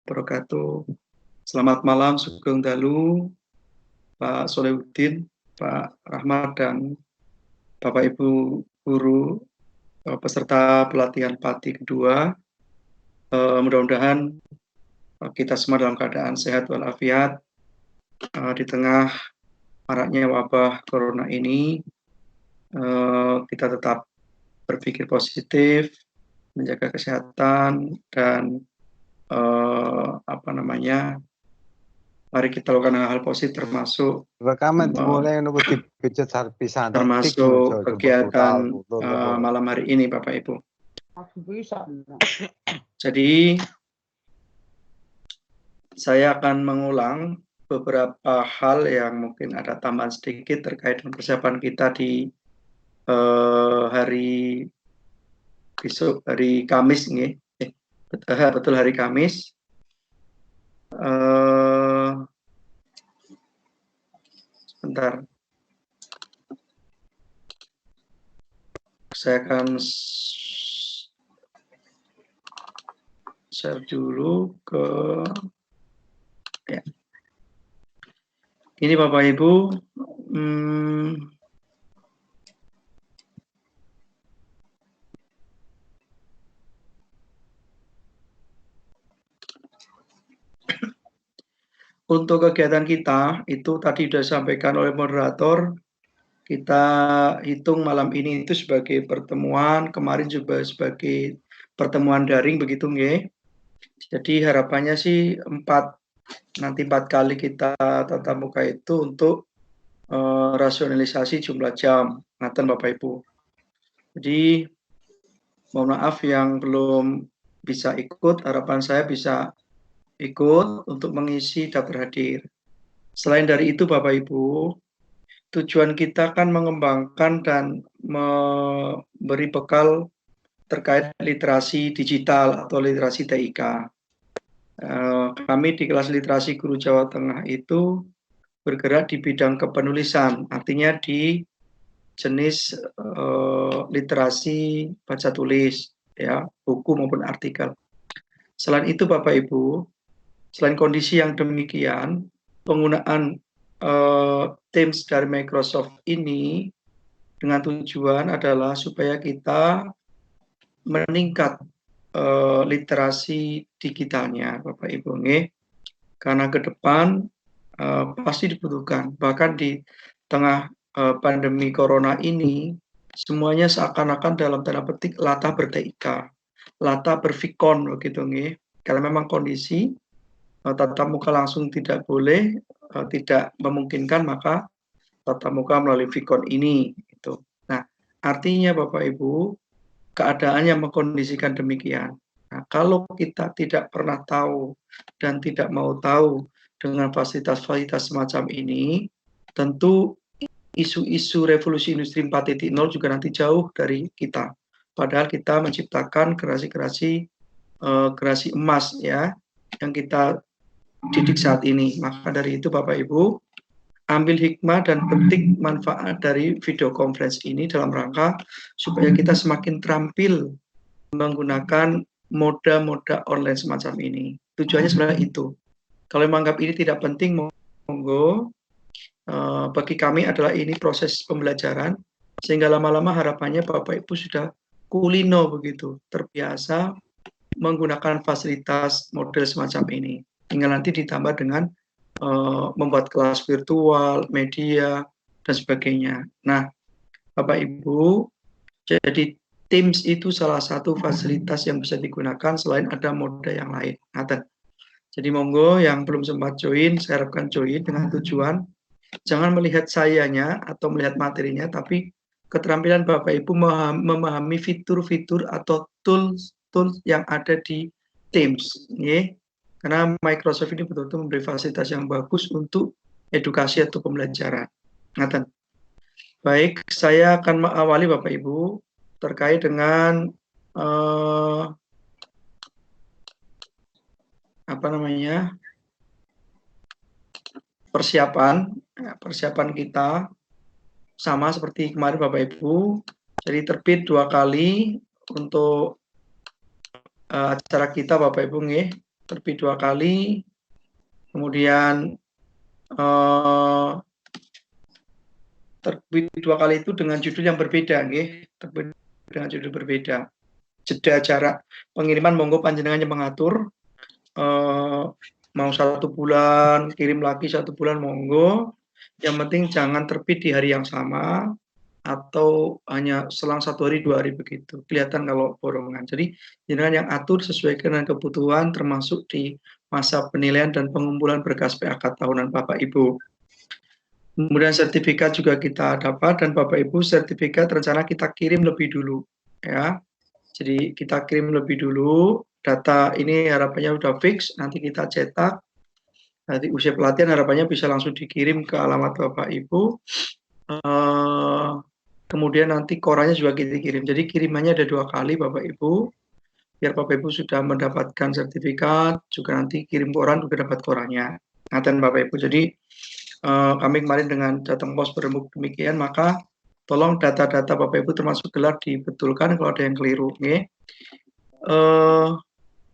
wabarakatuh. Selamat malam, Sugeng Dalu, Pak Solehudin, Pak Rahmat, dan Bapak Ibu guru peserta pelatihan PATI kedua. Mudah-mudahan kita semua dalam keadaan sehat walafiat di tengah maraknya wabah corona ini. Kita tetap berpikir positif, menjaga kesehatan, dan mari kita lakukan hal-hal positif termasuk kegiatan malam hari ini, Bapak Ibu. Jadi saya akan mengulang beberapa hal yang mungkin ada tambahan sedikit terkait dengan persiapan kita di hari besok, hari Kamis nih. Betul hari Kamis. Sebentar. Saya akan share dulu ke ya. Ini Bapak Ibu, untuk kegiatan kita itu tadi sudah disampaikan oleh moderator, kita hitung malam ini itu sebagai pertemuan, kemarin juga sebagai pertemuan daring begitu nggih. Jadi harapannya sih 4 kali kita tatap muka itu untuk rasionalisasi jumlah jam, ngaten Bapak Ibu. Jadi mohon maaf yang belum bisa ikut, harapan saya bisa ikut untuk mengisi daftar hadir. Selain dari itu Bapak Ibu, tujuan kita kan mengembangkan dan memberi bekal terkait literasi digital atau literasi TIK. Kami di kelas literasi guru Jawa Tengah itu bergerak di bidang kepenulisan, artinya di jenis literasi baca tulis, ya, buku maupun artikel. Selain itu Bapak Ibu, selain kondisi yang demikian, penggunaan Teams dari Microsoft ini dengan tujuan adalah supaya kita meningkat literasi digitalnya, Bapak Ibu, karena ke depan pasti dibutuhkan. Bahkan di tengah pandemi corona ini, semuanya seakan-akan dalam tanda petik latah ber-TIK, latah bervikon begitu, karena memang kondisi tatap muka langsung tidak boleh, tidak memungkinkan, maka tatap muka melalui vikon ini. Gitu. Nah, artinya Bapak Ibu, keadaan yang mengkondisikan demikian. Nah, kalau kita tidak pernah tahu dan tidak mau tahu dengan fasilitas-fasilitas semacam ini, tentu isu-isu revolusi industri 4.0 juga nanti jauh dari kita. Padahal kita menciptakan generasi emas ya yang kita didik saat ini. Maka dari itu Bapak Ibu, ambil hikmah dan petik manfaat dari video conference ini dalam rangka supaya kita semakin terampil menggunakan moda-moda online semacam ini. Tujuannya sebenarnya itu. Kalau menganggap ini tidak penting, monggo. Bagi kami adalah ini proses pembelajaran, sehingga lama-lama harapannya Bapak Ibu sudah kulino begitu, terbiasa menggunakan fasilitas model semacam ini. Tinggal nanti ditambah dengan membuat kelas virtual, media, dan sebagainya. Nah, Bapak Ibu, jadi Teams itu salah satu fasilitas yang bisa digunakan selain ada moda yang lain. Jadi monggo yang belum sempat join, saya harapkan join dengan tujuan jangan melihat sayanya atau melihat materinya, tapi keterampilan Bapak Ibu memahami fitur-fitur atau tools yang ada di Teams. Karena Microsoft ini betul-betul memberi fasilitas yang bagus untuk edukasi atau pembelajaran. Baik, saya akan mengawali Bapak Ibu terkait dengan persiapan kita sama seperti kemarin Bapak Ibu. Jadi terbit 2 kali untuk acara kita Bapak Ibu terbit 2 kali, kemudian terbit 2 kali itu dengan judul yang berbeda nggih, terbit dengan judul berbeda. Jeda jarak pengiriman monggo panjenengan yang mengatur, mau 1 bulan, kirim lagi 1 bulan monggo, yang penting jangan terbit di hari yang sama, atau hanya selang 1 hari, 2 hari begitu, kelihatan kalau borongan. Jadi jenengan yang atur sesuai dengan kebutuhan termasuk di masa penilaian dan pengumpulan berkas PAK tahunan Bapak Ibu. Kemudian sertifikat juga kita dapat dan Bapak Ibu sertifikat rencana kita kirim lebih dulu ya. Jadi kita kirim lebih dulu, data ini harapannya udah fix, nanti kita cetak. Nanti usia pelatihan harapannya bisa langsung dikirim ke alamat Bapak Ibu. Kemudian nanti korannya juga kita kirim. Jadi kirimannya ada 2 kali Bapak Ibu. Biar Bapak Ibu sudah mendapatkan sertifikat, juga nanti kirim koran juga dapat korannya. Ngaten Bapak Ibu. Jadi kami kemarin dengan datang pos berembuk demikian, maka tolong data-data Bapak Ibu termasuk gelar dibetulkan kalau ada yang keliru. Okay?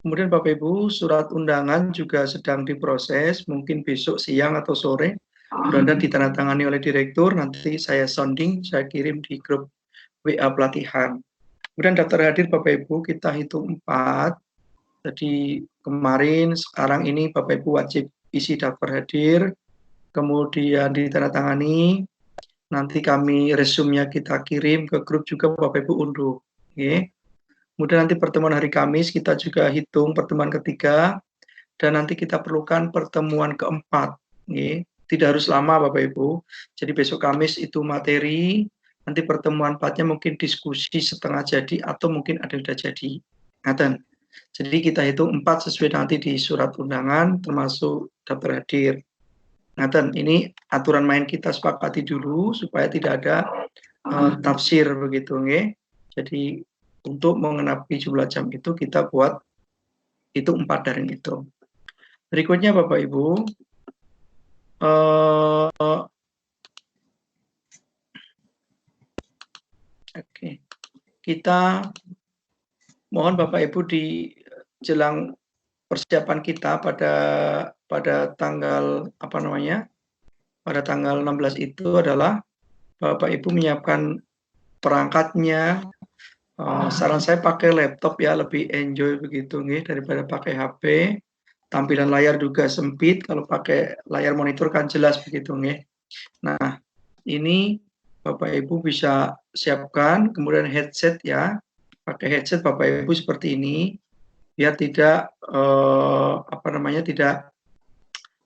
Kemudian Bapak Ibu surat undangan juga sedang diproses, mungkin besok siang atau sore, mudah-mudahan ditandatangani oleh direktur, nanti saya sounding, saya kirim di grup WA pelatihan. Kemudian daftar hadir Bapak Ibu kita hitung 4, jadi kemarin, sekarang ini Bapak Ibu wajib isi daftar hadir, kemudian ditandatangani, nanti kami resume-nya kita kirim ke grup juga Bapak Ibu unduh. Okay. Kemudian nanti pertemuan hari Kamis kita juga hitung pertemuan ketiga, dan nanti kita perlukan pertemuan keempat. Okay. Tidak harus lama Bapak Ibu, jadi besok Kamis itu materi, nanti pertemuan 4-nya mungkin diskusi setengah jadi atau mungkin ada yang sudah jadi. Ngaten. Jadi kita hitung 4 sesuai nanti di surat undangan termasuk daftar hadir. Ngaten, ini aturan main kita sepakati dulu supaya tidak ada tafsir begitu nggih. Jadi untuk mengenapi jumlah jam itu kita buat itu 4 daring itu. Berikutnya Bapak Ibu, oke. Kita mohon Bapak Ibu di jelang persiapan kita pada tanggal pada tanggal 16 itu adalah Bapak Ibu menyiapkan perangkatnya. Saran saya pakai laptop ya, lebih enjoy begitu nih daripada pakai HP. Tampilan layar juga sempit, kalau pakai layar monitor kan jelas begitu nih. Nah, ini Bapak Ibu bisa siapkan, kemudian headset ya. Pakai headset Bapak Ibu seperti ini, biar tidak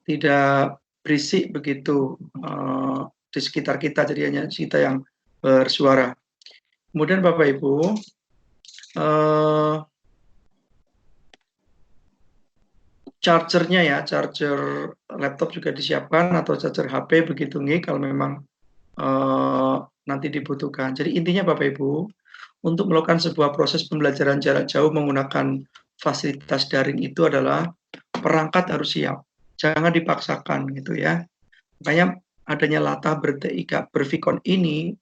tidak berisik begitu di sekitar kita, jadi hanya kita yang bersuara. Kemudian Bapak Ibu, chargernya ya, charger laptop juga disiapkan atau charger HP begitu nih kalau memang nanti dibutuhkan. Jadi intinya Bapak Ibu, untuk melakukan sebuah proses pembelajaran jarak jauh menggunakan fasilitas daring itu adalah perangkat harus siap, jangan dipaksakan gitu ya. Makanya adanya latah berTIK bervikon ini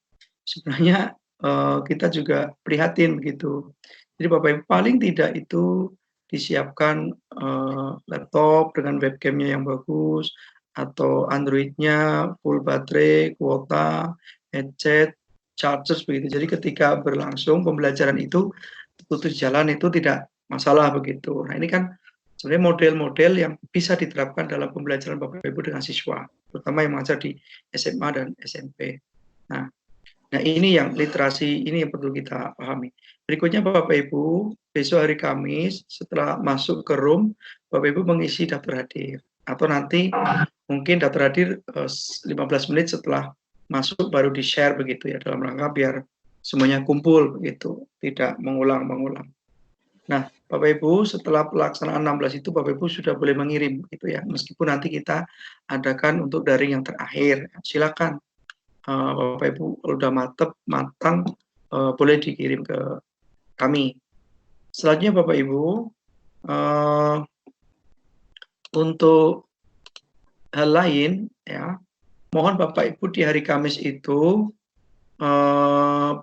sebenarnya kita juga prihatin begitu. Jadi Bapak Ibu paling tidak itu disiapkan laptop dengan webcamnya yang bagus, atau Android-nya full baterai, kuota, headset, charger begitu. Jadi ketika berlangsung pembelajaran itu putus jalan itu tidak masalah begitu. Nah ini kan sebenarnya model-model yang bisa diterapkan dalam pembelajaran Bapak Ibu dengan siswa, terutama yang mengajar di SMA dan SMP. Nah ini yang literasi ini yang perlu kita pahami. Berikutnya Bapak Ibu, besok hari Kamis setelah masuk ke room, Bapak Ibu mengisi daftar hadir. Atau nanti mungkin daftar hadir 15 menit setelah masuk baru di-share begitu ya, dalam rangka biar semuanya kumpul begitu, tidak mengulang-mengulang. Nah, Bapak Ibu setelah pelaksanaan 16 itu Bapak Ibu sudah boleh mengirim gitu ya, meskipun nanti kita adakan untuk daring yang terakhir. Silakan Bapak Ibu kalau udah matang boleh dikirim ke kami. Selanjutnya Bapak Ibu, untuk hal lain ya, mohon Bapak Ibu di hari Kamis itu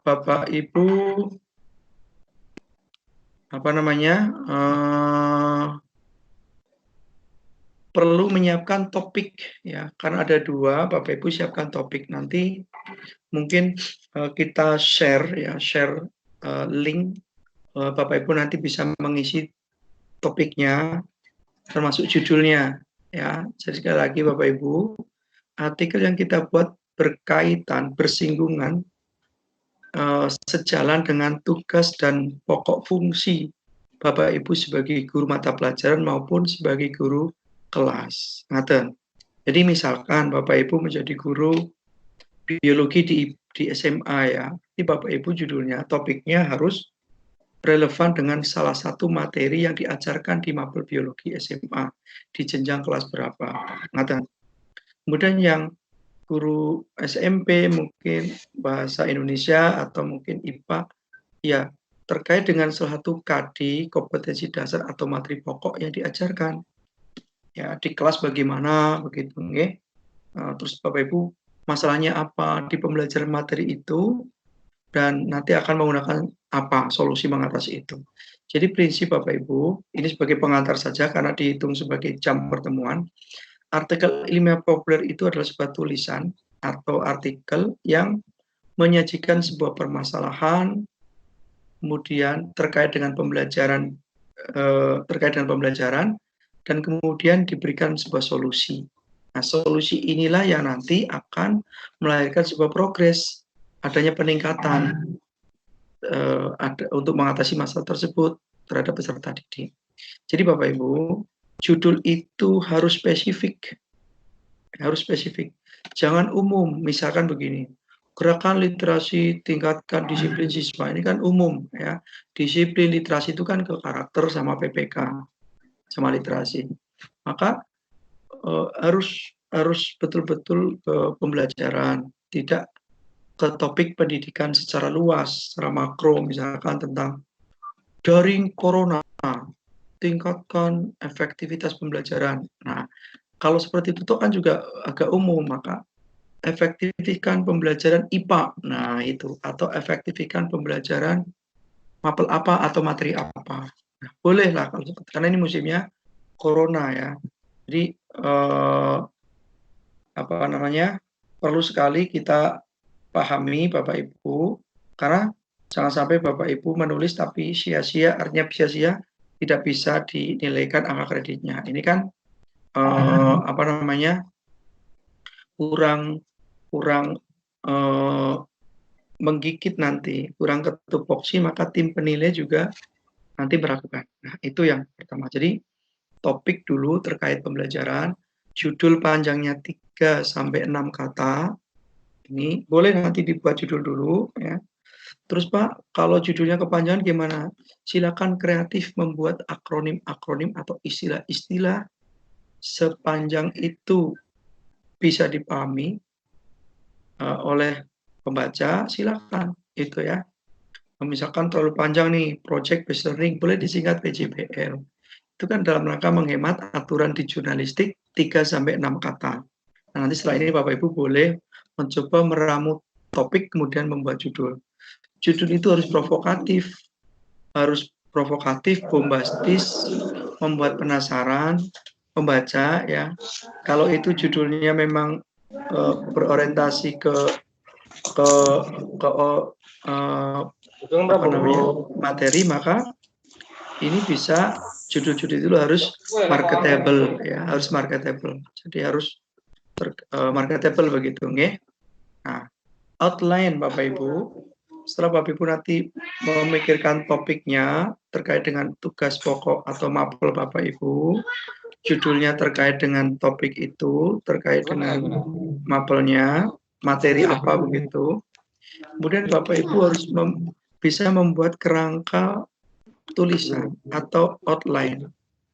Bapak Ibu perlu menyiapkan topik ya, karena ada 2, Bapak Ibu siapkan topik. Nanti mungkin, kita share ya, link, Bapak Ibu nanti bisa mengisi topiknya, termasuk judulnya ya. Jadi sekali lagi Bapak Ibu, artikel yang kita buat berkaitan, bersinggungan, sejalan dengan tugas dan pokok fungsi Bapak Ibu sebagai guru mata pelajaran maupun sebagai guru kelas, ngaten. Jadi misalkan Bapak Ibu menjadi guru biologi di SMA ya, ini Bapak Ibu judulnya, topiknya harus relevan dengan salah satu materi yang diajarkan di mapel biologi SMA, di jenjang kelas berapa, ngaten. Kemudian yang guru SMP mungkin bahasa Indonesia atau mungkin IPA, ya terkait dengan salah satu KD, kompetensi dasar atau materi pokok yang diajarkan. Ya, di kelas bagaimana begitu nggih. Terus Bapak Ibu masalahnya apa di pembelajaran materi itu dan nanti akan menggunakan apa solusi mengatasi itu. Jadi prinsip Bapak Ibu, ini sebagai pengantar saja karena dihitung sebagai jam pertemuan. Artikel ilmiah populer itu adalah sebuah tulisan atau artikel yang menyajikan sebuah permasalahan, kemudian terkait dengan pembelajaran dan kemudian diberikan sebuah solusi. Nah, solusi inilah yang nanti akan melahirkan sebuah progres, adanya peningkatan untuk mengatasi masalah tersebut terhadap peserta didik. Jadi Bapak Ibu, judul itu harus spesifik. Jangan umum, misalkan begini, gerakan literasi tingkatkan disiplin siswa, ini kan umum ya. Disiplin literasi itu kan ke karakter sama PPK, sama literasi. Maka harus betul-betul ke pembelajaran, tidak ke topik pendidikan secara luas, secara makro, misalkan tentang daring corona, tingkatkan efektivitas pembelajaran. Nah, kalau seperti itu kan juga agak umum, maka efektifkan pembelajaran IPA. Nah, itu atau efektifkan pembelajaran mapel apa atau materi apa. Nah, bolehlah kalau seperti karena ini musimnya corona ya. Jadi perlu sekali kita pahami Bapak Ibu, karena jangan sampai Bapak Ibu menulis tapi sia-sia, artinya sia-sia tidak bisa dinilaikan angka kreditnya. Ini kan kurang menggigit nanti, kurang ketupoksi, maka tim penilai juga nanti meragukan. Nah, itu yang pertama. Jadi topik dulu terkait pembelajaran, judul panjangnya 3 sampai 6 kata. Ini boleh nanti dibuat judul dulu ya. Terus Pak, kalau judulnya kepanjangan gimana? Silakan kreatif membuat akronim-akronim atau istilah-istilah sepanjang itu bisa dipahami oleh pembaca, silakan itu ya. Misalkan terlalu panjang nih, project based learning boleh disingkat PJBL. Itu kan dalam rangka menghemat aturan di jurnalistik 3 sampai 6 kata. Nah, nanti setelah ini Bapak Ibu boleh mencoba meramu topik kemudian membuat judul. Judul itu harus provokatif, bombastis, membuat penasaran pembaca ya. Kalau itu judulnya memang berorientasi ke materi, maka ini bisa judul-judul itu harus marketable ya, harus marketable. Jadi harus marketable begitu nggih. Nah, outline Bapak Ibu. Setelah Bapak Ibu nanti memikirkan topiknya terkait dengan tugas pokok atau mapel Bapak Ibu, judulnya terkait dengan topik itu, terkait dengan mapelnya, materi apa begitu. Kemudian Bapak Ibu harus bisa membuat kerangka tulisan atau outline.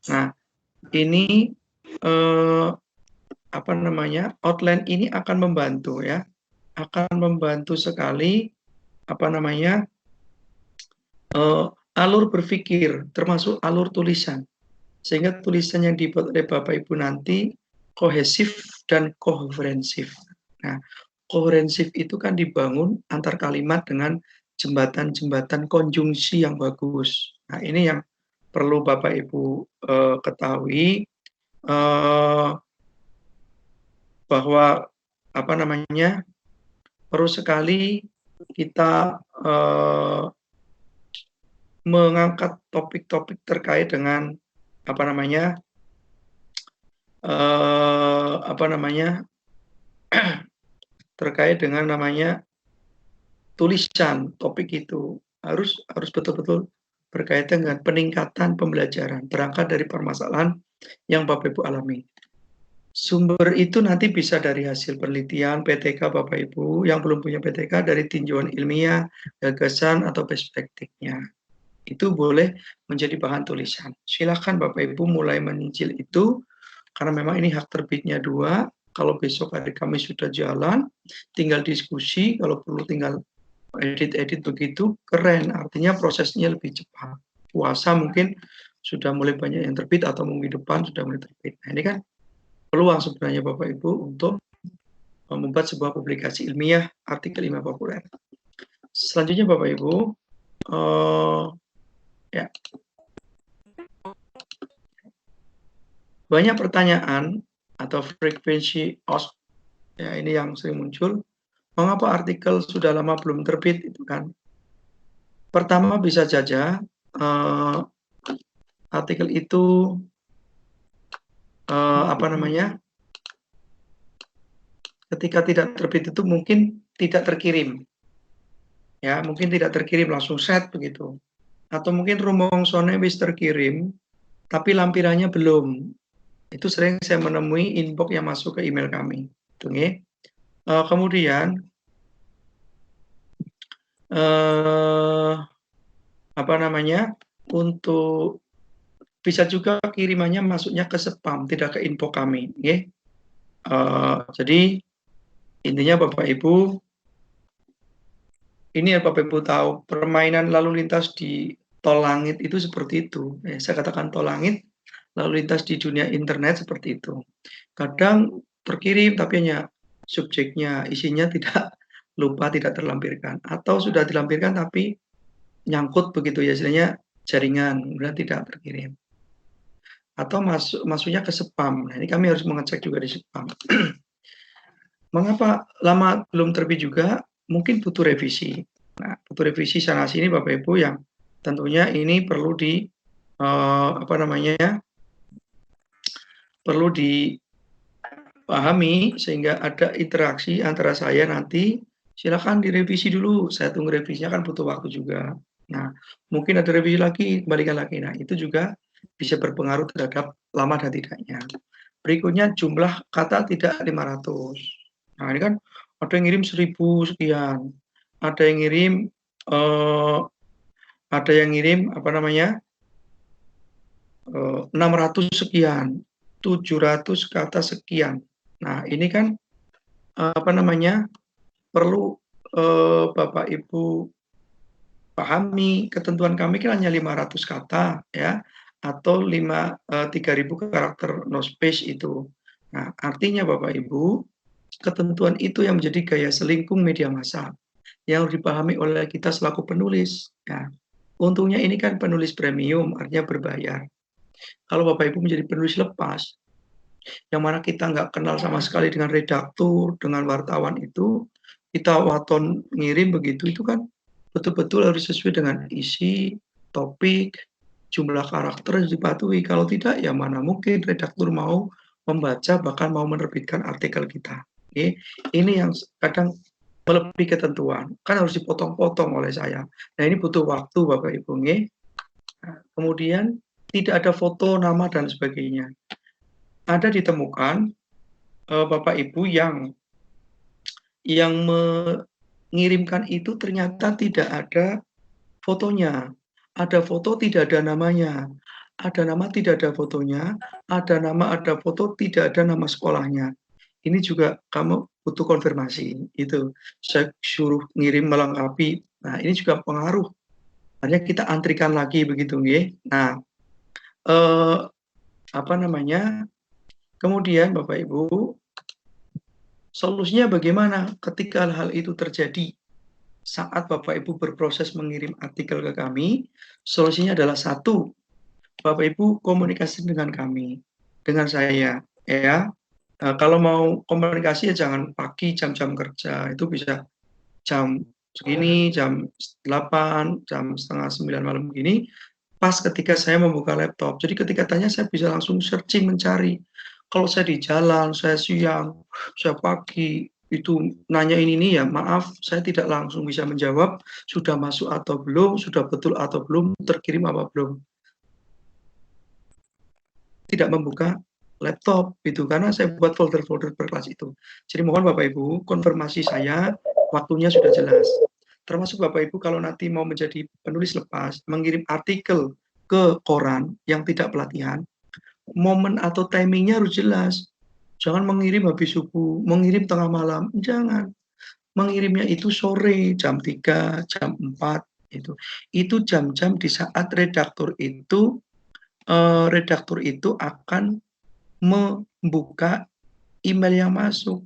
Nah, ini outline ini akan membantu ya, akan membantu sekali alur berpikir, termasuk alur tulisan, sehingga tulisan yang dibuat oleh Bapak Ibu nanti kohesif dan koherensif. Nah, koherensif itu kan dibangun antar kalimat dengan jembatan-jembatan konjungsi yang bagus. Nah, ini yang perlu Bapak Ibu ketahui. eee, bahwa apa namanya, perlu sekali kita, mengangkat topik-topik terkait dengan apa namanya, apa namanya, terkait dengan namanya tulisan topik itu harus harus betul-betul berkaitan dengan peningkatan pembelajaran, berangkat dari permasalahan yang Bapak Ibu alami. Sumber itu nanti bisa dari hasil penelitian, PTK Bapak Ibu, yang belum punya PTK dari tinjauan ilmiah, gagasan, atau perspektifnya. Itu boleh menjadi bahan tulisan. Silakan Bapak Ibu mulai menyicil itu, karena memang ini hak terbitnya 2, kalau besok hari Kamis sudah jalan, tinggal diskusi, kalau perlu tinggal edit-edit begitu, keren, artinya prosesnya lebih cepat. Puasa mungkin sudah mulai banyak yang terbit atau minggu depan sudah mulai terbit. Nah, ini kan peluang sebenarnya Bapak Ibu untuk membuat sebuah publikasi ilmiah, artikel ilmiah populer. Selanjutnya Bapak Ibu, ya, banyak pertanyaan atau frekuensi ya ini yang sering muncul, mengapa artikel sudah lama belum terbit itu kan. Pertama bisa saja artikel itu apa namanya, ketika tidak terbit itu mungkin tidak terkirim, ya mungkin tidak terkirim langsung set begitu, atau mungkin rumongsone wis terkirim, tapi lampirannya belum. Itu sering saya menemui inbox yang masuk ke email kami, itu nggih. Kemudian apa namanya, untuk bisa juga kirimannya masuknya ke spam, tidak ke info kami, nggih. Jadi intinya Bapak Ibu, ini ya Bapak Ibu tahu, permainan lalu lintas di tol langit itu seperti itu, ya saya katakan tol langit, lalu lintas di dunia internet seperti itu. Kadang terkirim tapi hanya subjeknya, isinya tidak lupa tidak terlampirkan, atau sudah dilampirkan tapi nyangkut begitu ya, istilahnya jaringan, kemudian tidak terkirim. Atau masuknya ke spam, nah ini kami harus mengecek juga di spam. Mengapa lama belum terbit juga? Mungkin butuh revisi. Nah, butuh revisi sana sini Bapak Ibu yang tentunya ini perlu apa namanya, perlu dipahami sehingga ada interaksi antara saya nanti, silakan direvisi dulu, saya tunggu revisinya kan butuh waktu juga. Nah, mungkin ada revisi lagi, kembalikan lagi. Nah, itu juga bisa berpengaruh terhadap lama dan tidaknya. Berikutnya jumlah kata tidak 500. Nah, ini kan ada yang ngirim 1000 sekian, ada yang ngirim, apa namanya, 600 sekian, 700 kata sekian. Nah, ini kan, apa namanya, perlu, Bapak Ibu pahami, ketentuan kami kan hanya 500 kata ya, atau 3.000 karakter no space itu. Nah, artinya Bapak Ibu, ketentuan itu yang menjadi gaya selingkung media massa, yang harus dipahami oleh kita selaku penulis, ya. Untungnya ini kan penulis premium, artinya berbayar. Kalau Bapak Ibu menjadi penulis lepas, yang mana kita nggak kenal sama sekali dengan redaktur, dengan wartawan itu, kita waton ngirim begitu, itu kan betul-betul harus sesuai dengan isi, topik, jumlah karakter yang dipatuhi. Kalau tidak, ya mana mungkin redaktur mau membaca, bahkan mau menerbitkan artikel kita. Oke. Ini yang kadang melebihi ketentuan, kan harus dipotong-potong oleh saya. Nah ini butuh waktu Bapak Ibu. Nah, kemudian tidak ada foto, nama, dan sebagainya. Ada ditemukan Bapak Ibu yang mengirimkan itu ternyata tidak ada fotonya. Ada foto tidak ada namanya, ada nama tidak ada fotonya, ada nama ada foto tidak ada nama sekolahnya. Ini juga kamu butuh konfirmasi, itu. Saya suruh ngirim melengkapi, nah ini juga pengaruh, akhirnya kita antrikan lagi begitu nggih. Nah, apa namanya, kemudian Bapak Ibu, solusinya bagaimana ketika hal itu terjadi? Saat Bapak Ibu berproses mengirim artikel ke kami, solusinya adalah 1, Bapak Ibu komunikasi dengan kami. dengan saya, ya. Kalau mau komunikasi ya jangan pagi jam-jam kerja, itu bisa jam segini, jam 8, jam setengah 9 malam begini, pas ketika saya membuka laptop. Jadi ketika tanya saya bisa langsung searching mencari. Kalau saya di jalan, saya siang, saya pagi, itu nanya ini ya maaf saya tidak langsung bisa menjawab, sudah masuk atau belum, sudah betul atau belum, terkirim apa belum. Tidak membuka laptop gitu, karena saya buat folder-folder per kelas itu. Jadi mohon Bapak Ibu, konfirmasi saya waktunya sudah jelas. Termasuk Bapak Ibu kalau nanti mau menjadi penulis lepas, mengirim artikel ke koran yang tidak pelatihan, momen atau timingnya harus jelas. Jangan mengirim habis subuh, mengirim tengah malam, jangan. Mengirimnya itu sore, jam 3, jam 4, itu. Itu jam-jam di saat redaktur itu akan membuka email yang masuk.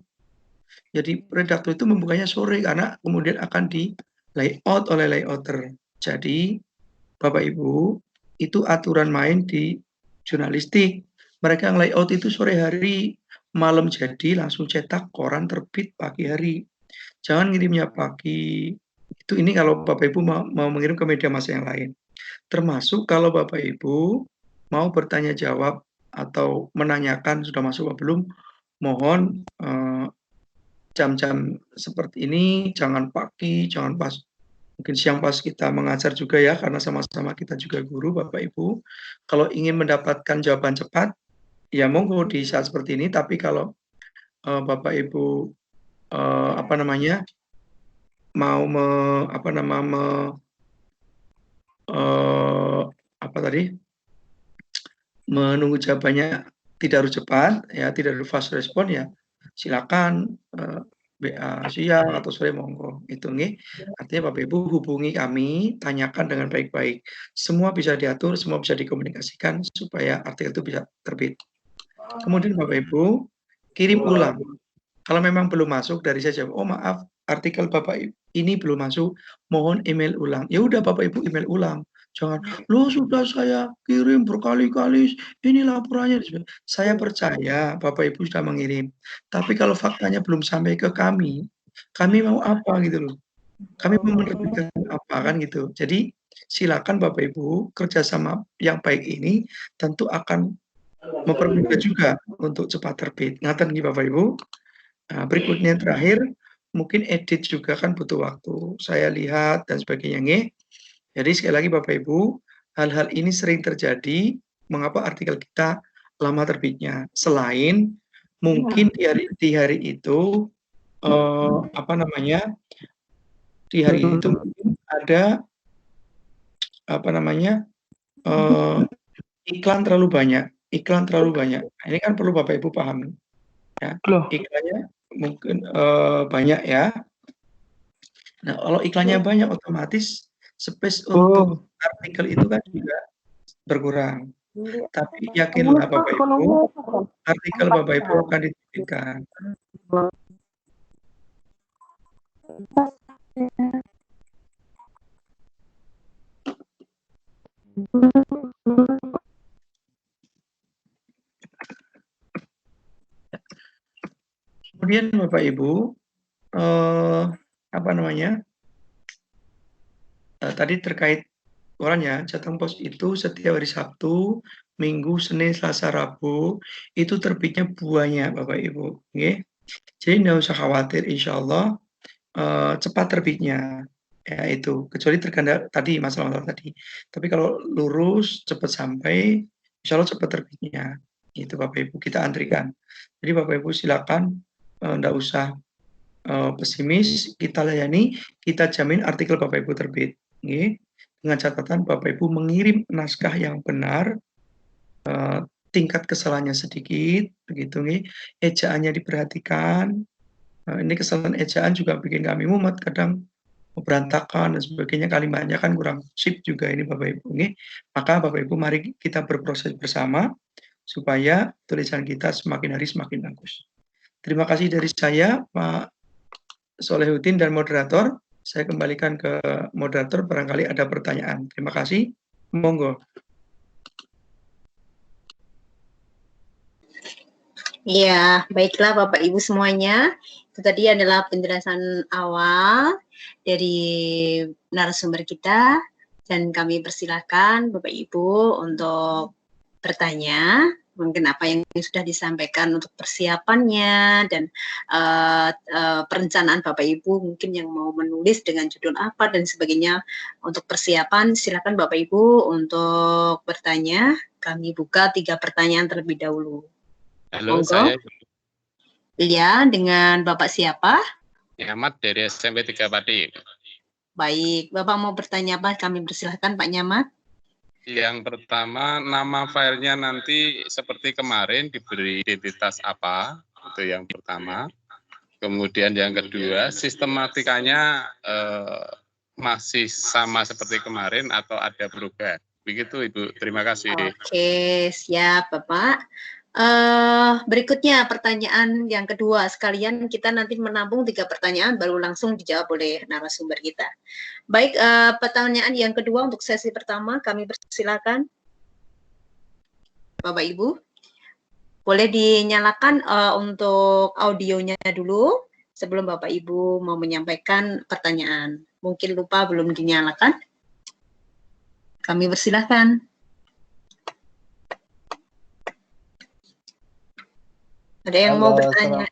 Jadi redaktur itu membukanya sore karena kemudian akan di-layout oleh layouter. Jadi Bapak Ibu, itu aturan main di jurnalistik. Mereka yang layout itu sore hari, malam jadi langsung cetak koran terbit pagi hari. Jangan ngirimnya pagi. Itu ini kalau Bapak Ibu mau mengirim ke media massa yang lain. Termasuk kalau Bapak Ibu mau bertanya jawab atau menanyakan sudah masuk apa belum, mohon jam-jam seperti ini jangan pagi, jangan pas mungkin siang pas kita mengajar juga ya, karena sama-sama kita juga guru Bapak Ibu. Kalau ingin mendapatkan jawaban cepat, ya monggo di saat seperti ini, tapi kalau Bapak Ibu apa namanya, mau apa tadi, menunggu jawabannya tidak harus cepat, ya tidak harus fast respon ya, silakan WA siang atau sore monggo, itu nih. Artinya Bapak Ibu hubungi kami, tanyakan dengan baik-baik. Semua bisa diatur, semua bisa dikomunikasikan supaya artikel itu bisa terbit. Kemudian Bapak Ibu kirim ulang. Kalau memang belum masuk dari saya jawab, "Oh maaf, artikel Bapak ini belum masuk, mohon email ulang." Ya udah Bapak Ibu email ulang. Jangan, "Loh sudah saya kirim berkali-kali, ini laporannya." Saya percaya Bapak Ibu sudah mengirim, tapi kalau faktanya belum sampai ke kami mau apa gitu loh. Kami mau menerbitkan apa kan gitu. Jadi silakan Bapak Ibu kerjasama yang baik ini tentu akan mempermudah juga untuk cepat terbit. Ngaten nggih Bapak Ibu. Nah, berikutnya terakhir, mungkin edit juga kan butuh waktu. Saya lihat dan sebagainya nggih. Jadi sekali lagi Bapak Ibu, hal-hal ini sering terjadi, mengapa artikel kita lama terbitnya. Selain mungkin di hari itu, apa namanya, di hari itu mungkin ada, apa namanya, eee, iklan terlalu banyak. Nah, ini kan perlu Bapak Ibu pahami, ya. Loh, Iklannya mungkin, banyak ya. Nah, kalau iklannya banyak otomatis space untuk oh, artikel itu kan juga berkurang. Tapi kamu yakinlah Bapak kalau Ibu, mau artikel Bapak Ibu akan diterbitkan. Kemudian Bapak Ibu, apa namanya, tadi terkait koran ya, Jateng Pos itu setiap hari Sabtu, Minggu, Senin, Selasa, Rabu, itu terbitnya banyak Bapak Ibu, nggih. Jadi nggak usah khawatir insyaallah, cepat terbitnya, ya itu, kecuali tadi masalah-masalah tadi. Tapi kalau lurus, cepat sampai, insyaallah cepat terbitnya. Itu Bapak Ibu, kita antrikan. Jadi Bapak Ibu silakan, nggak usah, pesimis, kita layani, kita jamin artikel Bapak Ibu terbit, nggih. Dengan catatan Bapak Ibu mengirim naskah yang benar, eee, tingkat kesalahannya sedikit, begitu nggih, ejaannya diperhatikan. Ini kesalahan ejaan juga bikin kami mumet, kadang berantakan dan sebagainya, kalimatnya kan kurang sip juga ini Bapak Ibu nggih. Maka Bapak Ibu mari kita berproses bersama, supaya tulisan kita semakin hari semakin bagus. Terima kasih dari saya, Pak Solehuddin dan moderator. Saya kembalikan ke moderator barangkali ada pertanyaan. Terima kasih, monggo. Iya, baiklah Bapak Ibu semuanya. Itu tadi adalah penjelasan awal dari narasumber kita dan kami persilakan Bapak Ibu untuk bertanya. Mungkin apa yang sudah disampaikan untuk persiapannya dan perencanaan Bapak Ibu mungkin yang mau menulis dengan judul apa dan sebagainya untuk persiapan silakan Bapak Ibu untuk bertanya. Kami buka 3 pertanyaan terlebih dahulu. Halo, Monggo. saya Iya, dengan Bapak siapa? Nyamat dari SMP 3 Pati. Baik, Bapak mau bertanya apa? Kami persilahkan Pak Nyamat. Yang pertama, nama filenya nanti seperti kemarin diberi identitas apa? Itu yang pertama. Kemudian yang kedua, sistematikanya masih sama seperti kemarin atau ada perubahan? Begitu Ibu, terima kasih. Oke, siap Bapak. Berikutnya pertanyaan yang kedua, sekalian kita nanti menampung 3 pertanyaan baru langsung dijawab oleh narasumber kita. Baik, pertanyaan yang kedua untuk sesi pertama kami persilakan. Bapak Ibu, boleh dinyalakan untuk audionya dulu sebelum Bapak Ibu mau menyampaikan pertanyaan. Mungkin lupa belum dinyalakan. Kami persilahkan. Ada yang mau bertanya?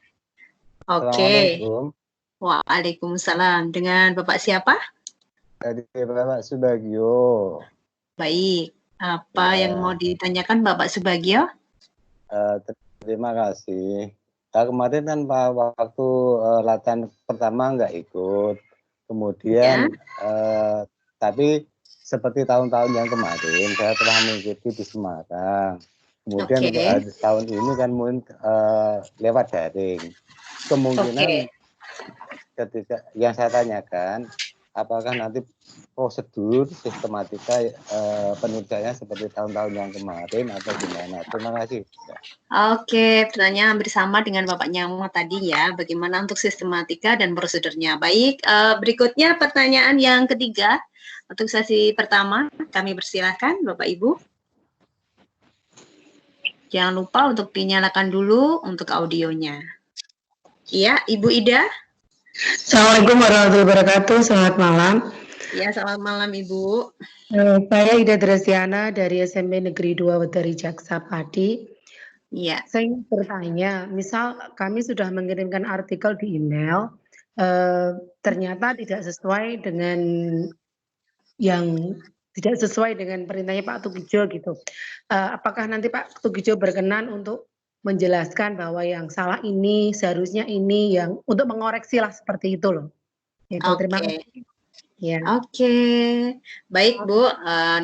Oke. Waalaikumsalam. Dengan Bapak siapa? Dari Bapak Subagio. Baik. Apa yang mau ditanyakan Bapak Subagio? Terima kasih. Nah, kemarin kan waktu latihan pertama nggak ikut. Kemudian, tapi seperti tahun-tahun yang kemarin, saya telah mengikuti di Semarang. Kemudian tahun ini kan mungkin lewat daring. Kemungkinan ketika yang saya tanyakan, apakah nanti prosedur sistematika penunjangnya seperti tahun-tahun yang kemarin atau gimana? Terima kasih. Oke, pertanyaan bersama dengan Bapak Nyamat tadi ya, bagaimana untuk sistematika dan prosedurnya. Baik, berikutnya pertanyaan yang ketiga untuk sesi pertama, kami persilahkan Bapak Ibu. Jangan lupa untuk dinyalakan dulu untuk audionya. Iya, Ibu Ida. Assalamualaikum warahmatullahi wabarakatuh. Selamat malam. Ya, selamat malam Ibu. Saya Ida Dresiana dari SMP Negeri 2 dari Jaksa Pati. Iya. Saya ingin bertanya, misal kami sudah mengirimkan artikel di email, ternyata tidak sesuai dengan perintahnya Pak Tukijo gitu. Apakah nanti Pak Tukijo berkenan untuk menjelaskan bahwa yang salah ini seharusnya ini yang untuk mengoreksi lah seperti itu loh. Terima kasih. Ya. Oke, baik Bu,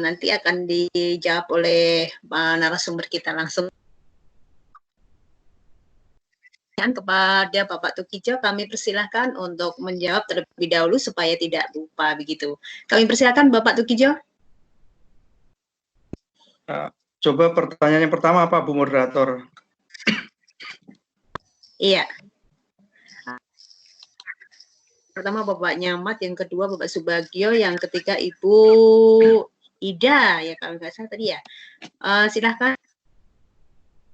nanti akan dijawab oleh narasumber kita langsung. Kepada Bapak Tukijo, kami persilahkan untuk menjawab terlebih dahulu supaya tidak lupa begitu. Kami persilahkan Bapak Tukijo. Coba pertanyaan yang pertama apa Bu Moderator? Iya. Pertama Bapak Nyamat, yang kedua Bapak Subagio, yang ketiga Ibu Ida ya kalau nggak salah tadi ya. Silahkan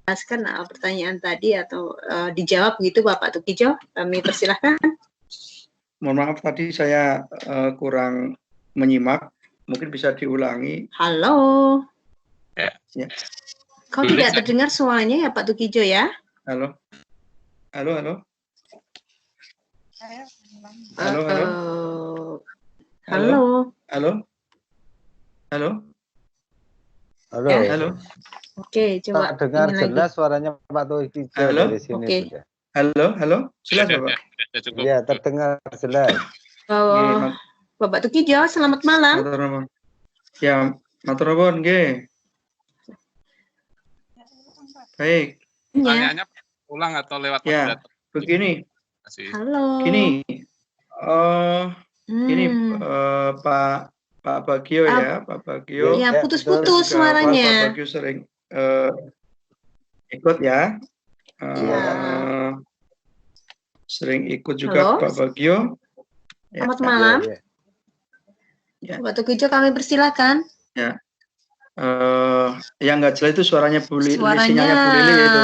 jelaskan pertanyaan tadi atau dijawab begitu Bapak Tukijo, kami persilahkan. Mohon maaf tadi saya kurang menyimak, mungkin bisa diulangi. Halo. Ya. Kok tidak terdengar suaranya ya Pak Tukijo ya? Halo. Halo, halo. Halo, halo. Halo. Halo. Halo. Halo. Ya? Halo. Oke, coba tak dengar jelas suaranya Pak Tukijo dari sini. Oke. Halo, halo. Jelas Bapak? Iya, terdengar jelas. Bapak Tukijo, selamat malam. Matur nuwun. Ya, matur nuwun nggih. Baik. Pertanyaannya ulang atau lewat ya, begini. Halo. Gini. Ini Pak Bagio ya, Pak Bagio. Ya, putus-putus suaranya. Pak Bagio sering ikut ya. Sering ikut juga. Halo? Pak Bagio. Selamat malam. Ya. Pak Tukijo, kami persilakan. Ya. Yang nggak jelas itu suaranya Bu Lili, sinyalnya Bu Lili itu.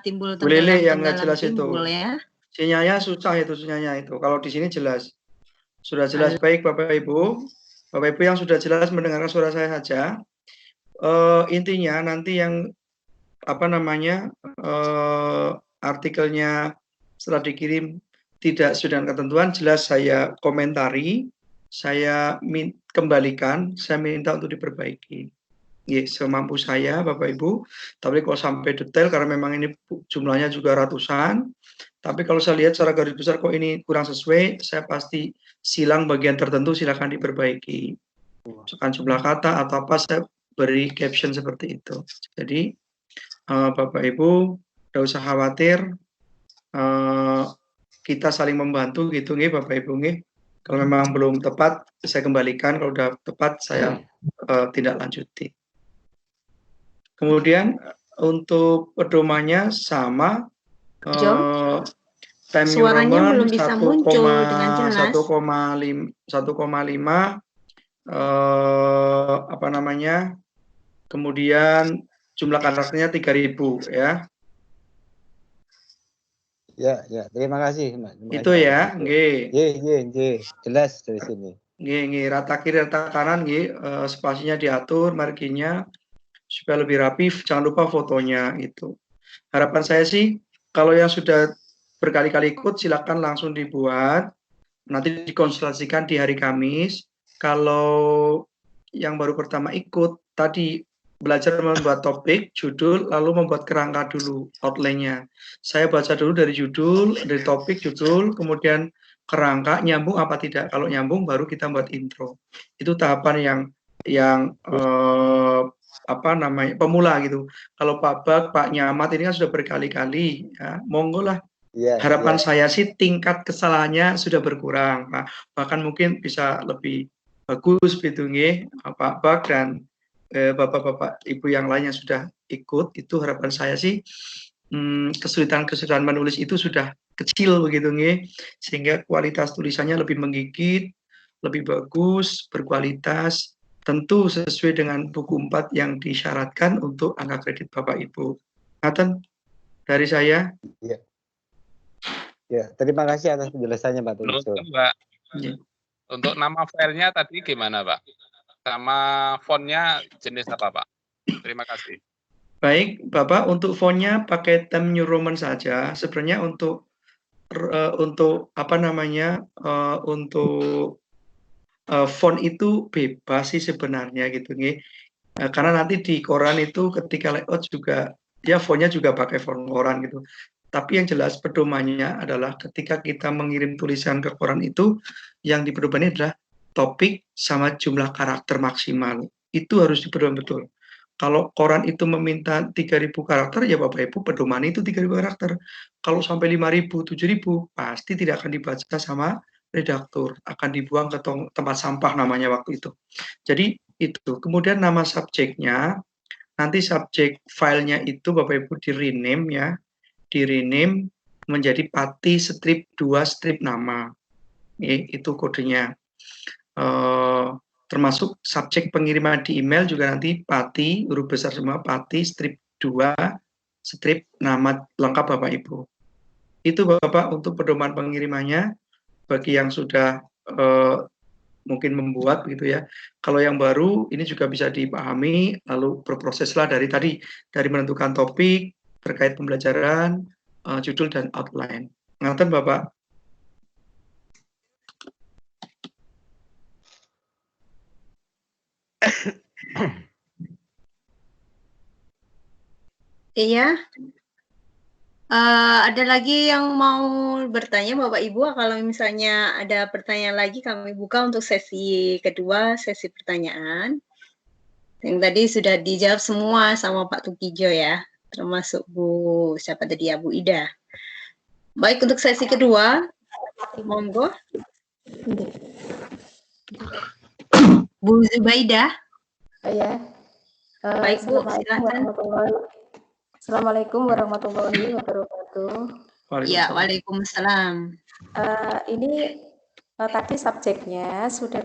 timbul Bu Lele yang nggak tenggelam jelas itu. timbul ya. Sinyalnya susah itu sinyalnya itu. Kalau di sini jelas. Sudah jelas. Baik Bapak Ibu. Bapak Ibu yang sudah jelas mendengarkan suara saya saja. Intinya nanti yang artikelnya setelah dikirim tidak sesuai dengan ketentuan, jelas saya komentari, saya kembalikan, saya minta untuk diperbaiki. Semampu saya Bapak Ibu, tapi kalau sampai detail karena memang ini jumlahnya juga ratusan, tapi kalau saya lihat secara garis besar kok ini kurang sesuai, saya pasti silang bagian tertentu silakan diperbaiki. Misalkan jumlah kata atau apa, saya beri caption seperti itu. Jadi Bapak Ibu tidak usah khawatir, kita saling membantu gitu nih Bapak Ibu nih. Kalau memang belum tepat saya kembalikan, kalau sudah tepat saya tindak lanjuti. Kemudian untuk pedomannya sama, time Suaranya belum bisa 1,5 muncul dengan jelas. 1,5 kemudian jumlah karakternya 3.000 ya. Ya, terima kasih. Itu ya, nggih. Jelas dari sini. Nggih, rata kiri rata kanan nggih, spasinya diatur, marginnya supaya lebih rapi, jangan lupa fotonya itu. Harapan saya sih kalau yang sudah berkali-kali ikut silakan langsung dibuat, nanti dikonsultasikan di hari Kamis. Kalau yang baru pertama ikut tadi belajar membuat topik, judul, lalu membuat kerangka dulu outline-nya. Saya baca dulu dari judul, dari topik, judul, kemudian kerangka, nyambung apa tidak. Kalau nyambung baru kita buat intro. Itu tahapan yang pemula gitu. Kalau Pak Bak, Pak Nyamat ini kan sudah berkali-kali, ya, monggo lah. Harapan saya sih tingkat kesalahannya sudah berkurang, Pak. Bahkan mungkin bisa lebih bagus gitu nggih, Pak Bak dan Bapak-bapak Ibu yang lain yang sudah ikut. Itu harapan saya sih kesulitan menulis itu sudah kecil begitu nggih, sehingga kualitas tulisannya lebih menggigit, lebih bagus, berkualitas, tentu sesuai dengan buku 4 yang disyaratkan untuk angka kredit Bapak Ibu. Ngaten dari saya. Ya, terima kasih atas penjelasannya Pak Tugijo. Untuk nama filenya tadi gimana Pak? Sama fontnya jenis apa Pak? Terima kasih. Baik Bapak, untuk fontnya pakai Times New Roman saja. Sebenarnya untuk font itu bebas sih sebenarnya gitu nih. Karena nanti di koran itu ketika layout juga ya fontnya juga pakai font koran gitu. Tapi yang jelas pedomannya adalah ketika kita mengirim tulisan ke koran itu yang dipedomani adalah topik sama jumlah karakter maksimal. Itu harus dipedoman betul. Kalau koran itu meminta 3.000 karakter, ya Bapak Ibu pedoman itu 3.000 karakter. Kalau sampai 5.000, 7.000, pasti tidak akan dibaca sama redaktur, akan dibuang ke tempat sampah namanya waktu itu. Jadi itu. Kemudian nama subjeknya, nanti subjek filenya itu Bapak Ibu di-rename ya, di-rename menjadi Pati strip 2 strip nama. Itu kodenya. Termasuk subjek pengiriman di email juga nanti Pati, huruf besar semua, Pati strip 2 strip nama lengkap Bapak Ibu. Itu Bapak untuk pedoman pengirimannya bagi yang sudah mungkin membuat gitu ya. Kalau yang baru ini juga bisa dipahami, lalu berproseslah dari menentukan topik terkait pembelajaran, judul dan outline. Ngaten Bapak. Iya. Ada lagi yang mau bertanya Bapak Ibu? Kalau misalnya ada pertanyaan lagi kami buka untuk sesi kedua, sesi pertanyaan. Yang tadi sudah dijawab semua sama Pak Tugijo ya, termasuk siapa tadi ya, Bu Ida. Baik, untuk sesi kedua, monggo. Bu Zubaidah. Ya. Baik Bu, silakan. Assalamualaikum warahmatullahi wabarakatuh. Ya, waalaikumsalam. Ini tadi subjeknya sudah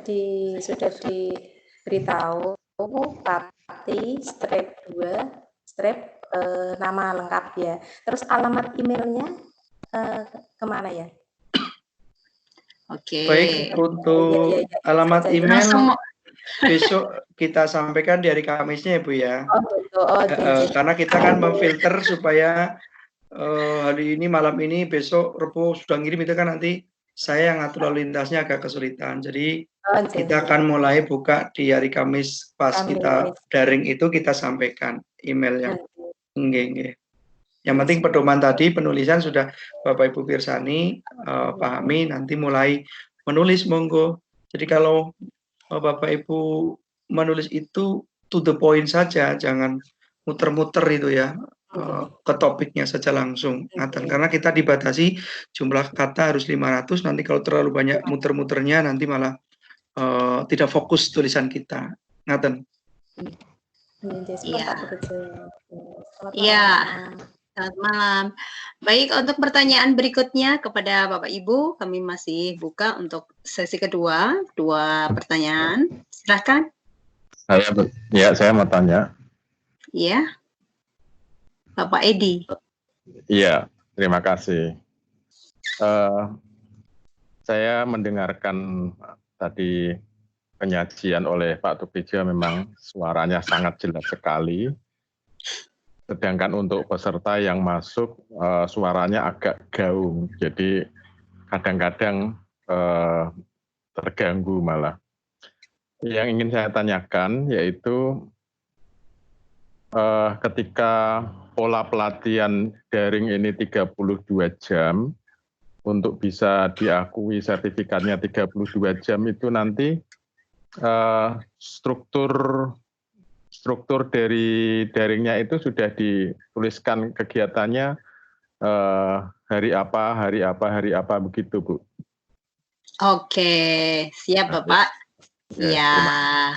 diberitahu, Pati strip 2 strip nama lengkap ya. Terus alamat emailnya kemana ya? Oke. Baik, untuk alamat email besok kita sampaikan di hari Kamisnya ya Bu ya. Oh gitu. Oh, karena kita kan memfilter supaya hari ini malam ini besok Rebo sudah ngirim itu kan nanti saya yang ngatur lalu lintasnya agak kesulitan. Jadi kita akan mulai buka di hari Kamis pas kita daring itu kita sampaikan emailnya. Nggih. Yang penting pedoman tadi penulisan sudah Bapak Ibu Pirsani pahami, nanti mulai menulis monggo. Jadi kalau Bapak Ibu menulis itu to the point saja, jangan muter-muter itu ya, ke topiknya saja langsung. Karena kita dibatasi jumlah kata harus 500, nanti kalau terlalu banyak muter-muternya nanti malah tidak fokus tulisan kita. Ngaten. Iya. Selamat malam. Baik, untuk pertanyaan berikutnya kepada Bapak Ibu, kami masih buka untuk sesi kedua, 2 pertanyaan. Silakan. Saya mau tanya. Iya. Bapak Edi. Iya, terima kasih. Saya mendengarkan tadi penyajian oleh Pak Tukijo, memang suaranya sangat jelas sekali. Sedangkan untuk peserta yang masuk suaranya agak gaung, jadi kadang-kadang terganggu malah. Yang ingin saya tanyakan yaitu ketika pola pelatihan daring ini 32 jam, untuk bisa diakui sertifikatnya 32 jam itu nanti struktur dari daringnya itu sudah dituliskan kegiatannya hari apa begitu Bu. Oke, siap Bapak. Ya,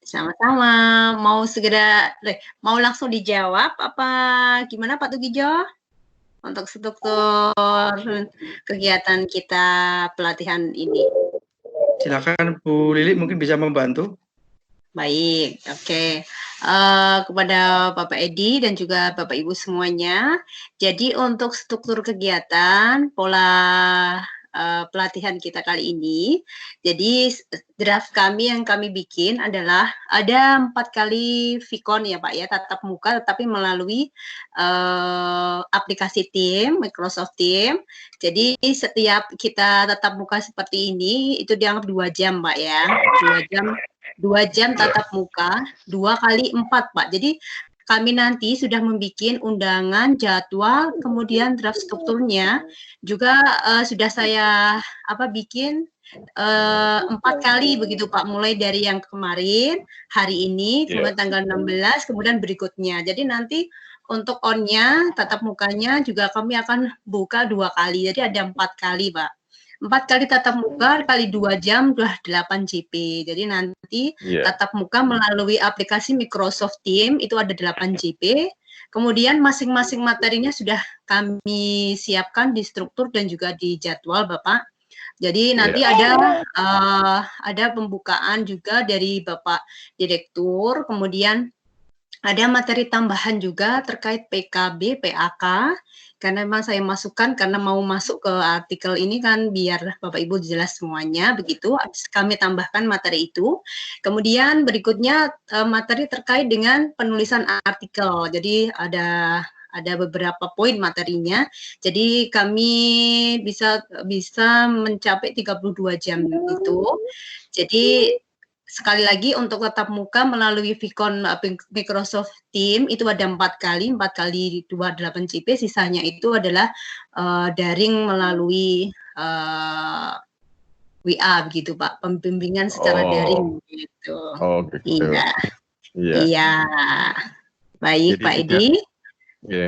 sama-sama. Mau langsung dijawab apa gimana Pak Tukijo? Untuk struktur kegiatan kita pelatihan ini. Silakan Bu Lili mungkin bisa membantu. Baik, oke. Kepada Bapak Edi dan juga Bapak Ibu semuanya, jadi untuk struktur kegiatan, pola pelatihan kita kali ini, jadi draft kami yang kami bikin adalah ada 4 kali Vicon ya Pak ya, tatap muka tetapi melalui aplikasi Teams, Microsoft Teams. Jadi setiap kita tatap muka seperti ini, itu dianggap 2 jam Pak ya, 2 jam tatap muka, 2 kali 4 Pak. Jadi kami nanti sudah membuat undangan, jadwal, kemudian draft strukturnya juga sudah saya bikin 4 kali begitu Pak, mulai dari yang kemarin, hari ini, kemudian tanggal 16, kemudian berikutnya. Jadi nanti untuk on-nya, tatap mukanya juga kami akan buka 2 kali, jadi ada 4 kali Pak. 4 kali tatap muka kali 2 jam sudah 8 JP. Jadi nanti tatap muka melalui aplikasi Microsoft Teams itu ada 8 JP. Kemudian masing-masing materinya sudah kami siapkan di struktur dan juga di jadwal Bapak. Jadi nanti ada pembukaan juga dari Bapak Direktur, kemudian ada materi tambahan juga terkait PKB, PAK, karena memang saya masukkan karena mau masuk ke artikel ini kan biar Bapak Ibu jelas semuanya begitu. Kami tambahkan materi itu. Kemudian berikutnya materi terkait dengan penulisan artikel. Jadi ada beberapa poin materinya. Jadi kami bisa mencapai 32 jam itu. Jadi sekali lagi untuk tatap muka melalui Vicon Microsoft Teams itu ada 4 kali 2 8 JP, sisanya itu adalah daring melalui WA begitu Pak, pembimbingan secara daring gitu. Oh gitu. Iya. Baik jadi, Pak Edi.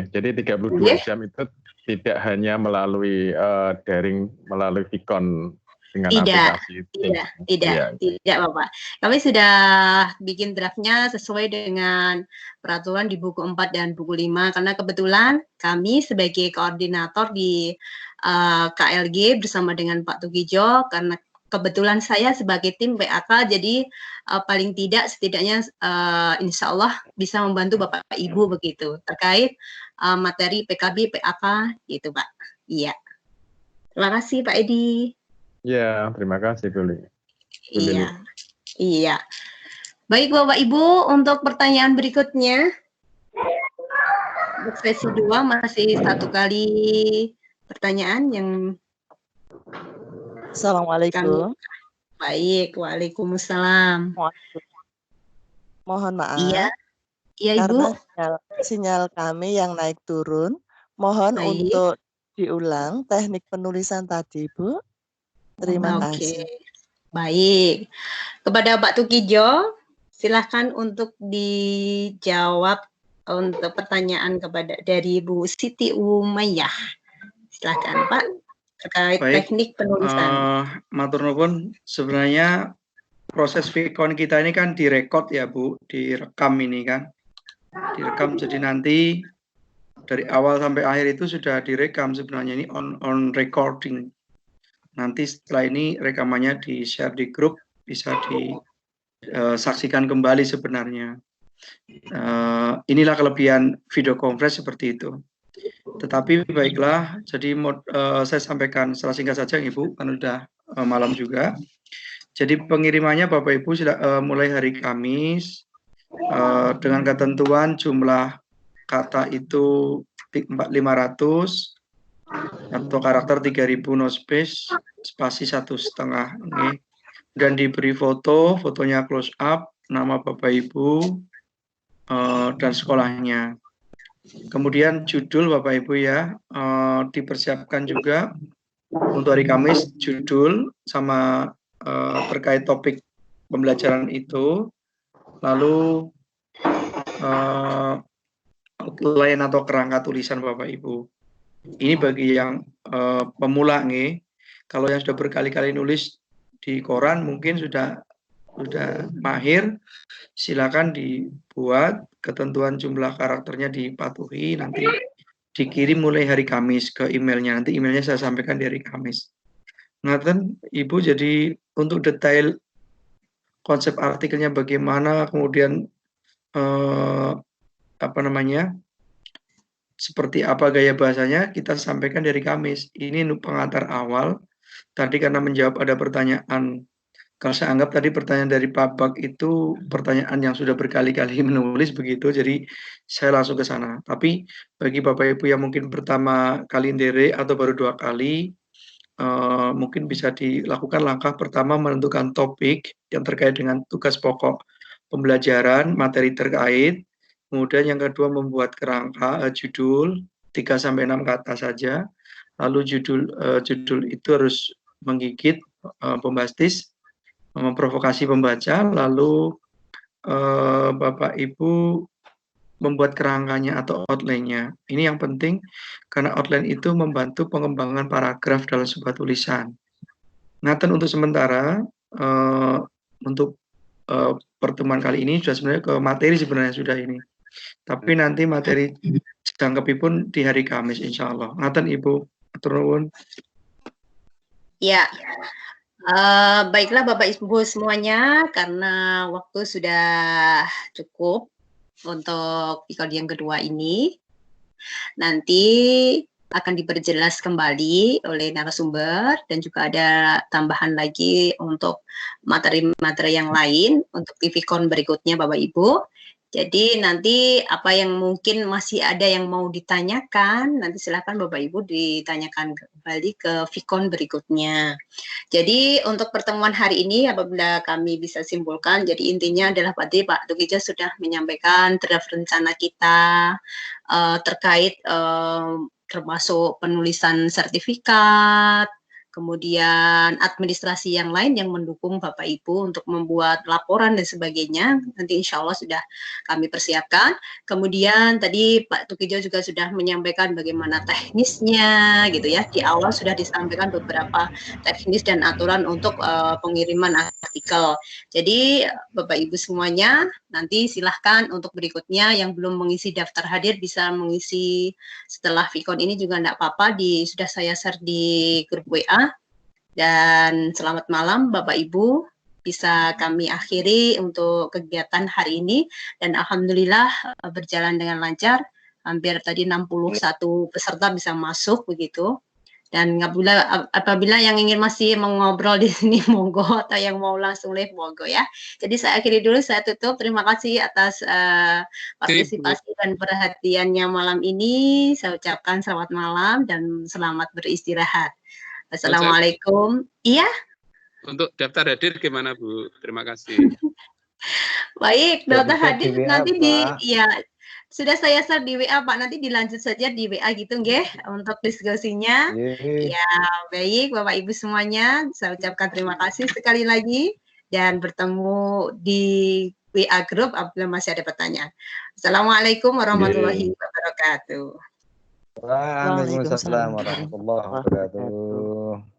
Jadi 32 jam itu tidak hanya melalui daring melalui Vicon. Tidak Bapak. Kami sudah bikin draftnya sesuai dengan peraturan di buku 4 dan buku 5 karena kebetulan kami sebagai koordinator di KLG bersama dengan Pak Tukijo karena kebetulan saya sebagai tim PAK, jadi paling tidak setidaknya insya Allah bisa membantu Bapak Ibu begitu terkait materi PKB PAK gitu Pak. Iya. Terima kasih Pak Edi. Ya, terima kasih Guli. Iya. Iya. Baik Bapak Ibu, untuk pertanyaan berikutnya. Untuk sesi 2 masih 1 kali pertanyaan yang Assalamualaikum. Baik, waalaikumsalam. Mohon maaf. Iya, iya Ibu. Karena sinyal kami yang naik turun, mohon untuk diulang teknik penulisan tadi, Bu. Terima kasih. Baik. Kepada Pak Tukijo, silakan untuk dijawab untuk pertanyaan dari Bu Siti Umayyah. Silakan Pak. Terkait teknik penulisan. Matur nuwun, sebenarnya proses Vicon kita ini kan direkod ya Bu, direkam ini kan. Direkam, jadi nanti dari awal sampai akhir itu sudah direkam sebenarnya, ini on recording. Nanti setelah ini rekamannya di-share di grup, bisa disaksikan kembali sebenarnya. Inilah kelebihan video conference seperti itu. Tetapi baiklah, jadi saya sampaikan secara singkat saja Ibu, kan udah malam juga. Jadi pengirimannya Bapak Ibu mulai hari Kamis dengan ketentuan jumlah kata itu 500 atau karakter 3000 no space, spasi 1,5 ini. Dan diberi fotonya close up, nama Bapak Ibu dan sekolahnya. Kemudian judul Bapak Ibu ya, dipersiapkan juga untuk hari Kamis judul sama terkait topik pembelajaran itu, lalu outline atau kerangka tulisan Bapak Ibu. Ini bagi yang pemula nih, kalau yang sudah berkali-kali nulis di koran mungkin sudah mahir, silakan dibuat, ketentuan jumlah karakternya dipatuhi, nanti dikirim mulai hari Kamis ke emailnya. Nanti emailnya saya sampaikan di hari Kamis. Ngaten Ibu, jadi untuk detail konsep artikelnya bagaimana, kemudian seperti apa gaya bahasanya, kita sampaikan dari Kamis. Ini pengantar awal. Tadi karena menjawab ada pertanyaan, kalau saya anggap tadi pertanyaan dari Pak Bak itu pertanyaan yang sudah berkali-kali menulis begitu, jadi saya langsung ke sana. Tapi bagi Bapak Ibu yang mungkin pertama kali ndere atau baru 2 kali, mungkin bisa dilakukan langkah pertama menentukan topik yang terkait dengan tugas pokok pembelajaran, materi terkait. Kemudian yang kedua membuat kerangka judul 3-6 kata saja. Lalu judul itu harus menggigit, bombastis, memprovokasi pembaca, lalu Bapak Ibu membuat kerangkanya atau outline-nya. Ini yang penting karena outline itu membantu pengembangan paragraf dalam sebuah tulisan. Ngaten untuk sementara untuk pertemuan kali ini sudah sebenarnya ke materi sebenarnya sudah ini. Tapi nanti materi jangkepipun di hari Kamis insya Allah. Ngaten Ibu, atur nuwun. Ya. Baiklah Bapak Ibu semuanya, karena waktu sudah cukup untuk Vicon yang kedua ini, nanti akan diperjelas kembali oleh narasumber dan juga ada tambahan lagi untuk materi-materi yang lain untuk Vicon berikutnya Bapak Ibu. Jadi nanti apa yang mungkin masih ada yang mau ditanyakan, nanti silakan Bapak Ibu ditanyakan kembali ke Vicon berikutnya. Jadi untuk pertemuan hari ini apabila kami bisa simpulkan, jadi intinya adalah tadi Pak Tukijo sudah menyampaikan draft rencana kita terkait termasuk penulisan sertifikat, kemudian administrasi yang lain yang mendukung Bapak Ibu untuk membuat laporan dan sebagainya, nanti insya Allah sudah kami persiapkan. Kemudian tadi Pak Tukijo juga sudah menyampaikan bagaimana teknisnya gitu ya, di awal sudah disampaikan beberapa teknis dan aturan untuk pengiriman artikel. Jadi Bapak Ibu semuanya nanti silahkan untuk berikutnya yang belum mengisi daftar hadir bisa mengisi setelah Vicon ini juga enggak apa-apa, sudah saya share di grup WA. Dan selamat malam Bapak Ibu, bisa kami akhiri untuk kegiatan hari ini dan alhamdulillah berjalan dengan lancar. Hampir tadi 61 peserta bisa masuk begitu. Dan apabila yang ingin masih mengobrol di sini monggo, atau yang mau langsung live monggo ya. Jadi saya akhiri dulu, saya tutup. Terima kasih atas partisipasi dan perhatiannya malam ini. Saya ucapkan selamat malam dan selamat beristirahat. Assalamualaikum. Iya. Untuk daftar hadir gimana Bu? Terima kasih. Baik, daftar hadir nanti ya. Sudah saya share di WA Pak, nanti dilanjut saja di WA gitu nggih untuk diskusinya. Ya, baik Bapak Ibu semuanya, saya ucapkan terima kasih sekali lagi dan bertemu di WA Group apabila masih ada pertanyaan. Assalamualaikum warahmatullahi wabarakatuh. Waalaikumsalam warahmatullahi wabarakatuh.